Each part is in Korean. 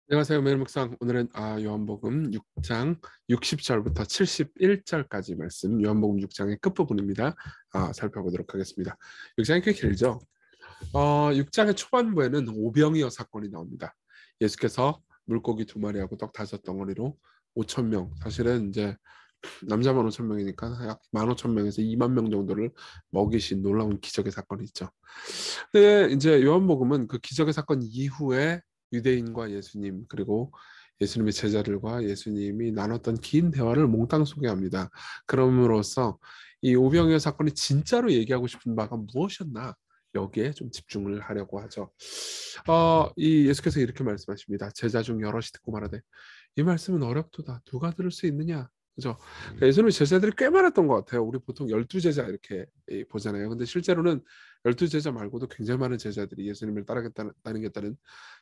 안녕하세요. 매일 묵상. 오늘은 요한복음 6장 60절부터 71절까지 말씀, 요한복음 6장의 끝부분입니다. 살펴보도록 하겠습니다. 6장이 꽤 길죠. 6장의 초반부에는 오병이어 사건이 나옵니다. 예수께서 물고기 2마리하고 떡 5덩어리로 5천 명, 사실은 이제 남자만 5천 명이니까 약 15,000명에서 2만 명 정도를 먹이신 놀라운 기적의 사건이 있죠. 근데 이제 요한복음은 그 기적의 사건 이후에 유대인과 예수님, 그리고 예수님의 제자들과 예수님이 나눴던 긴 대화를 몽땅 소개합니다. 그럼으로써 이 오병이어 사건이 진짜로 얘기하고 싶은 바가 무엇이었나, 여기에 좀 집중을 하려고 하죠. 이 예수께서 이렇게 말씀하십니다. 제자 중 여럿이 듣고 말하되 이 말씀은 어렵도다. 누가 들을 수 있느냐? 그죠? 예수님의 제자들이 꽤 많았던 것 같아요. 우리 보통 12제자 이렇게 보잖아요. 근데 실제로는 12제자 말고도 굉장히 많은 제자들이 예수님을 따르겠다는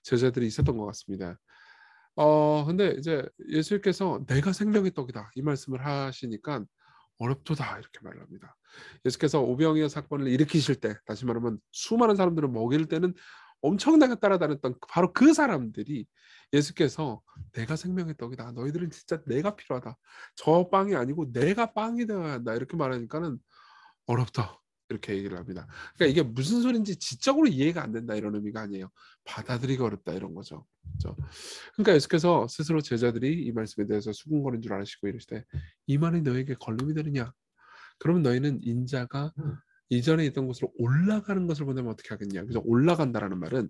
제자들이 있었던 것 같습니다. 근데 이제 예수님께서 내가 생명의 떡이다 이 말씀을 하시니까 어렵도다 이렇게 말을 합니다. 예수께서 오병이어 사건을 일으키실 때, 다시 말하면 수많은 사람들을 먹일 때는 엄청나게 따라다녔던 바로 그 사람들이 예수께서 내가 생명의 떡이다. 너희들은 진짜 내가 필요하다. 저 빵이 아니고 내가 빵이 되어야 한다. 이렇게 말하니까는 어렵다. 이렇게 얘기를 합니다. 그러니까 이게 무슨 소린지 지적으로 이해가 안 된다 이런 의미가 아니에요. 받아들이기 어렵다 이런 거죠. 그렇죠? 그러니까 예수께서 스스로 제자들이 이 말씀에 대해서 수군거린 줄 아시고 이르시되 이 말이 너에게 걸림이 되느냐? 그러면 너희는 인자가 이전에 있던 곳으로 올라가는 것을 보내면 어떻게 하겠냐? 그래서 올라간다라는 말은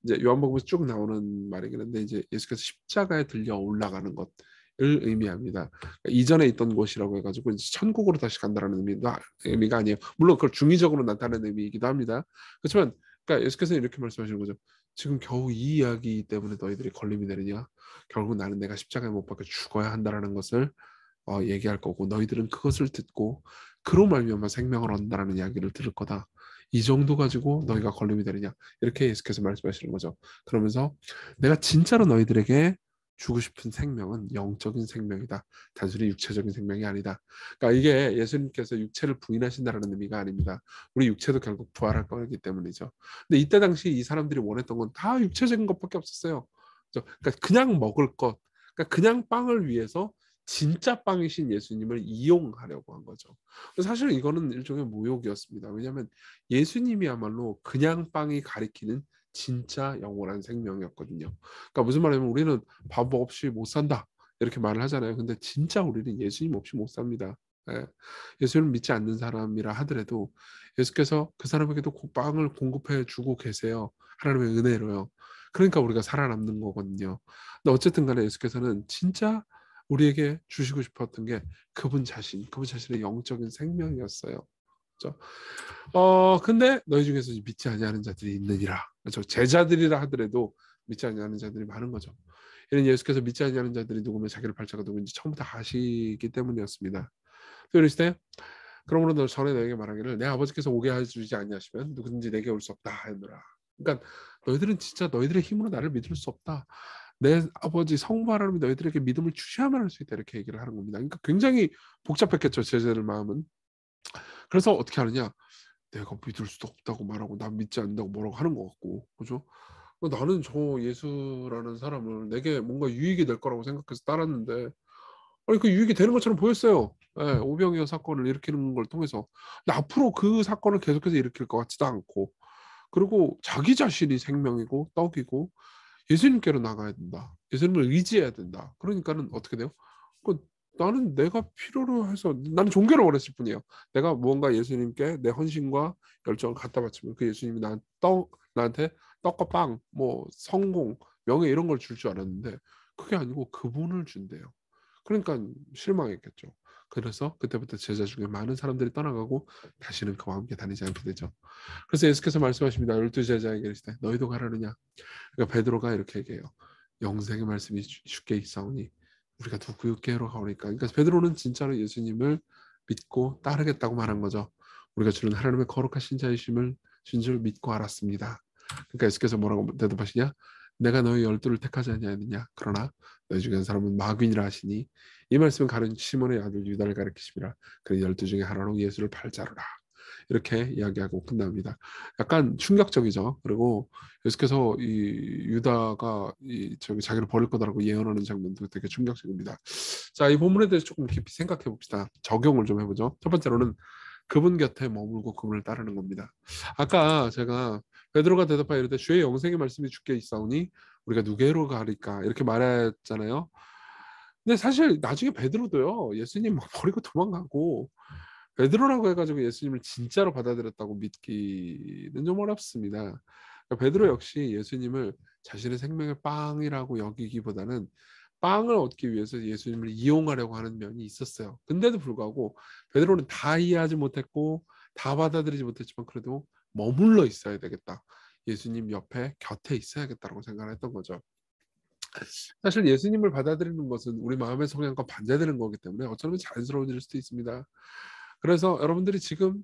이제 요한복음에서 쭉 나오는 말이긴 한데 이제 예수께서 십자가에 들려 올라가는 것을 의미합니다. 그러니까 이전에 있던 곳이라고 해가지고 이제 천국으로 다시 간다라는 의미가 아니에요. 물론 그걸 중의적으로 나타내는 의미이기도 합니다. 그렇지만 그러니까 예수께서는 이렇게 말씀하시는 거죠. 지금 겨우 이 이야기 때문에 너희들이 걸림이 되느냐? 결국 나는 내가 십자가에 못 박혀 죽어야 한다라는 것을 얘기할 거고 너희들은 그것을 듣고 그로 말미암아 생명을 얻는다라는 이야기를 들을 거다. 이 정도 가지고 너희가 걸림이 되느냐 이렇게 예수께서 말씀하시는 거죠. 그러면서 내가 진짜로 너희들에게 주고 싶은 생명은 영적인 생명이다. 단순히 육체적인 생명이 아니다. 그러니까 이게 예수님께서 육체를 부인하신다는 의미가 아닙니다. 우리 육체도 결국 부활할 거기 때문이죠. 근데 이때 당시 이 사람들이 원했던 건 다 육체적인 것밖에 없었어요. 그러니까 그냥 먹을 것, 그러니까 그냥 빵을 위해서 진짜 빵이신 예수님을 이용하려고 한 거죠. 사실 이거는 일종의 모욕이었습니다. 왜냐하면 예수님이야말로 그냥 빵이 가리키는 진짜 영원한 생명이었거든요. 그러니까 무슨 말이냐면 우리는 밥 없이 못 산다 이렇게 말을 하잖아요. 근데 진짜 우리는 예수님 없이 못 삽니다. 예. 예수님을 믿지 않는 사람이라 하더라도 예수께서 그 사람에게도 빵을 공급해 주고 계세요. 하나님의 은혜로요. 그러니까 우리가 살아남는 거거든요. 근데 어쨌든 간에 예수께서는 진짜 우리에게 주시고 싶었던 게 그분 자신의 영적인 생명이었어요. 그렇죠? 근데 너희 중에서 믿지 아니하는 자들이 있느니라. 그렇죠? 제자들이라 하더라도 믿지 아니하는 자들이 많은 거죠. 이는 예수께서 믿지 아니하는 자들이 누구면 자기를 발자가 누구인지 처음부터 아시기 때문이었습니다. 그러시되 그러므로 너 전에 너에게 말하기를 내 아버지께서 오게 해주지 아니하시면 누구든지 내게 올 수 없다 하노라. 그러니까 너희들은 진짜 너희들의 힘으로 나를 믿을 수 없다. 내 아버지 성부 하나님이 너희들에게 믿음을 주셔야만 할 수 있다 이렇게 얘기를 하는 겁니다. 그러니까 굉장히 복잡했겠죠 제자들 마음은. 그래서 어떻게 하느냐? 내가 믿을 수도 없다고 말하고 난 믿지 않는다고 뭐라고 하는 것 같고, 그죠? 나는 저 예수라는 사람을 내게 뭔가 유익이 될 거라고 생각해서 따랐는데 아니 그 유익이 되는 것처럼 보였어요. 예, 오병이어 사건을 일으키는 걸 통해서. 근데 앞으로 그 사건을 계속해서 일으킬 것 같지도 않고, 그리고 자기 자신이 생명이고 떡이고 예수님께로 나가야 된다. 예수님을 의지해야 된다. 그러니까는 어떻게 돼요? 그 나는 내가 필요로 해서 나는 종교를 원했을 뿐이에요. 내가 무언가 예수님께 내 헌신과 열정을 갖다 바치면 그 예수님이 나한테 떡과 빵, 뭐 성공, 명예 이런 걸 줄 줄 알았는데 그게 아니고 그분을 준대요. 그러니까 실망했겠죠. 그래서 그때부터 제자 중에 많은 사람들이 떠나가고 다시는 그와 함께 다니지 않게 되죠. 그래서 예수께서 말씀하십니다. 12제자에게 이르시되 너희도 가라느냐. 그러니까 베드로가 이렇게 얘기해요. 영생의 말씀이 주께 있사오니 우리가 누구께로 가오니까. 그러니까 베드로는 진짜로 예수님을 믿고 따르겠다고 말한 거죠. 우리가 주는 하나님의 거룩하신 자이심을 준 줄 믿고 알았습니다. 그러니까 예수께서 뭐라고 대답하시냐? 내가 너희 12를 택하지 아니하느냐? 그러나 너희 중에 한 사람은 마귀니라 하시니 이 말씀은 가룟 시몬의 아들 유다를 가리키심이라. 그는 12 중에 하나로 예수를 팔자로라. 이렇게 이야기하고 끝납니다. 약간 충격적이죠. 그리고 계속해서 이 유다가 저기 자기를 버릴 거다라고 예언하는 장면도 되게 충격적입니다. 자, 이 본문에 대해서 조금 깊이 생각해 봅시다. 적용을 좀 해보죠. 첫 번째로는 그분 곁에 머물고 그분을 따르는 겁니다. 아까 제가 베드로가 대답하여 이르되 주의 영생의 말씀이 주께 있사오니 우리가 누게로 가리까 이렇게 말했잖아요. 근데 사실 나중에 베드로도요 예수님 막 버리고 도망가고 베드로라고 해가지고 예수님을 진짜로 받아들였다고 믿기는 좀 어렵습니다. 그러니까 베드로 역시 예수님을 자신의 생명의 빵이라고 여기기보다는 빵을 얻기 위해서 예수님을 이용하려고 하는 면이 있었어요. 근데도 불구하고 베드로는 다 이해하지 못했고 다 받아들이지 못했지만 그래도 머물러 있어야 되겠다. 예수님 옆에 곁에 있어야겠다라고 생각을 했던 거죠. 사실 예수님을 받아들이는 것은 우리 마음의 성향과 반대되는 거기 때문에 어쩌면 자연스러워질 수도 있습니다. 그래서 여러분들이 지금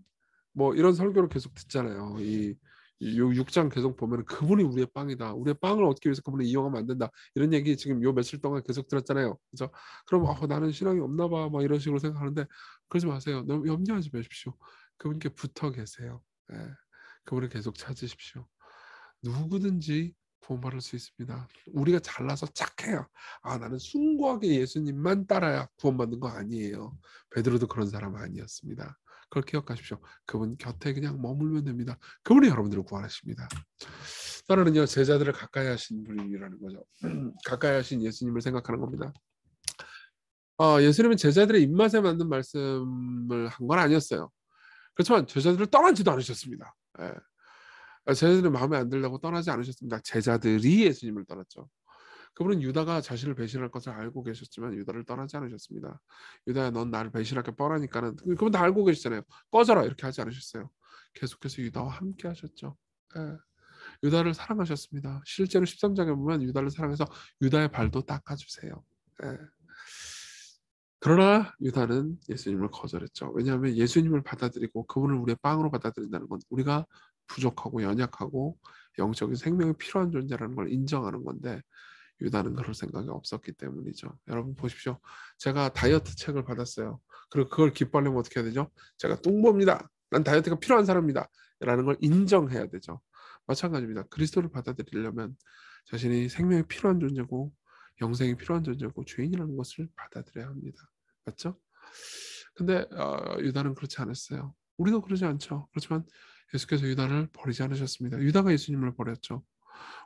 뭐 이런 설교를 계속 듣잖아요. 이 6장 계속 보면 그분이 우리의 빵이다. 우리의 빵을 얻기 위해서 그분을 이용하면 안 된다. 이런 얘기 지금 요 며칠 동안 계속 들었잖아요. 그래서 그럼 나는 신앙이 없나 봐. 막 이런 식으로 생각하는데 그러지 마세요. 너무 염려하지 마십시오. 그분께 붙어 계세요. 예. 그분을 계속 찾으십시오. 누구든지 구원받을 수 있습니다. 우리가 잘나서 착해요. 나는 숭고하게 예수님만 따라야 구원받는 거 아니에요. 베드로도 그런 사람 아니었습니다. 그걸 기억하십시오. 그분 곁에 그냥 머물면 됩니다. 그분이 여러분들을 구원하십니다. 따라는요 제자들을 가까이 하신 분이라는 거죠. 가까이 하신 예수님을 생각하는 겁니다. 예수님은 제자들의 입맛에 맞는 말씀을 한 건 아니었어요. 그렇지만 제자들을 떠나지도 않으셨습니다. 예. 제자들이 마음에 안 들다고 떠나지 않으셨습니다. 제자들이 예수님을 떠났죠. 그분은 유다가 자신을 배신할 것을 알고 계셨지만 유다를 떠나지 않으셨습니다. 유다야 넌 나를 배신할 게 뻔하니까는 그분 다 알고 계시잖아요. 꺼져라 이렇게 하지 않으셨어요. 계속해서 유다와 함께 하셨죠. 예. 유다를 사랑하셨습니다. 실제로 13장에 보면 유다를 사랑해서 유다의 발도 닦아주세요. 예. 그러나 유다는 예수님을 거절했죠. 왜냐하면 예수님을 받아들이고 그분을 우리의 빵으로 받아들인다는 건 우리가 부족하고 연약하고 영적인 생명이 필요한 존재라는 걸 인정하는 건데 유다는 그럴 생각이 없었기 때문이죠. 여러분 보십시오. 제가 다이어트 책을 받았어요. 그리고 그걸 기뻐하려면 어떻게 해야 되죠? 제가 뚱보입니다. 난 다이어트가 필요한 사람입니다. 라는 걸 인정해야 되죠. 마찬가지입니다. 그리스도를 받아들이려면 자신이 생명이 필요한 존재고 영생이 필요한 존재고 죄인이라는 것을 받아들여야 합니다. 맞죠? 근데 유다는 그렇지 않았어요. 우리도 그러지 않죠. 그렇지만 예수께서 유다를 버리지 않으셨습니다. 유다가 예수님을 버렸죠.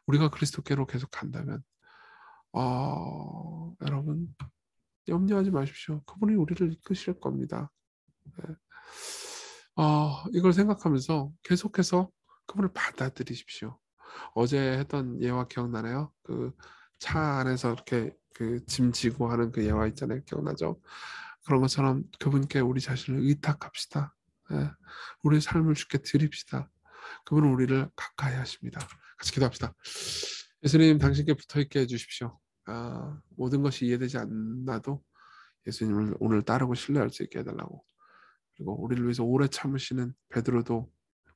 우리가 그리스도께로 계속 간다면 여러분 염려하지 마십시오. 그분이 우리를 이끄실 겁니다. 네. 이걸 생각하면서 계속해서 그분을 받아들이십시오. 어제 했던 예화 기억나나요? 그 차 안에서 이렇게 그 짐 지고 하는 그 예화 있잖아요. 기억나죠? 그런 것처럼 그분께 우리 자신을 의탁합시다. 예. 우리의 삶을 주께 드립시다. 그분은 우리를 가까이 하십니다. 같이 기도합시다. 예수님 당신께 붙어있게 해주십시오. 모든 것이 이해되지 않나도 예수님을 오늘 따르고 신뢰할 수 있게 해달라고. 그리고 우리를 위해서 오래 참으시는 베드로도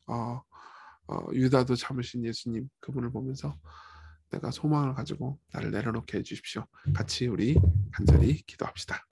어, 유다도 참으신 예수님 그분을 보면서 내가 소망을 가지고 나를 내려놓게 해주십시오. 같이 우리 간절히 기도합시다.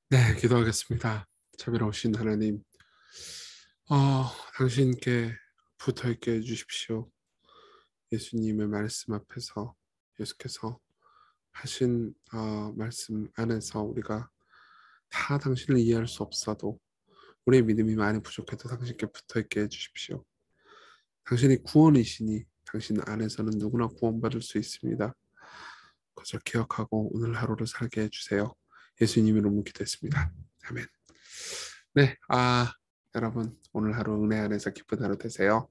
네, 기도하겠습니다. 자비로우신 하나님, 당신께 붙어 있게 해주십시오. 예수님의 말씀 앞에서 예수께서 하신 말씀 안에서 우리가 다 당신을 이해할 수 없어도 우리의 믿음이 많이 부족해도 당신께 붙어 있게 해주십시오. 당신이 구원이시니 당신 안에서는 누구나 구원받을 수 있습니다. 그것을 기억하고 오늘 하루를 살게 해주세요. 예수님 이름으로 기도했습니다. 아멘. 네, 여러분 오늘 하루 은혜 안에서 기쁜 하루 되세요.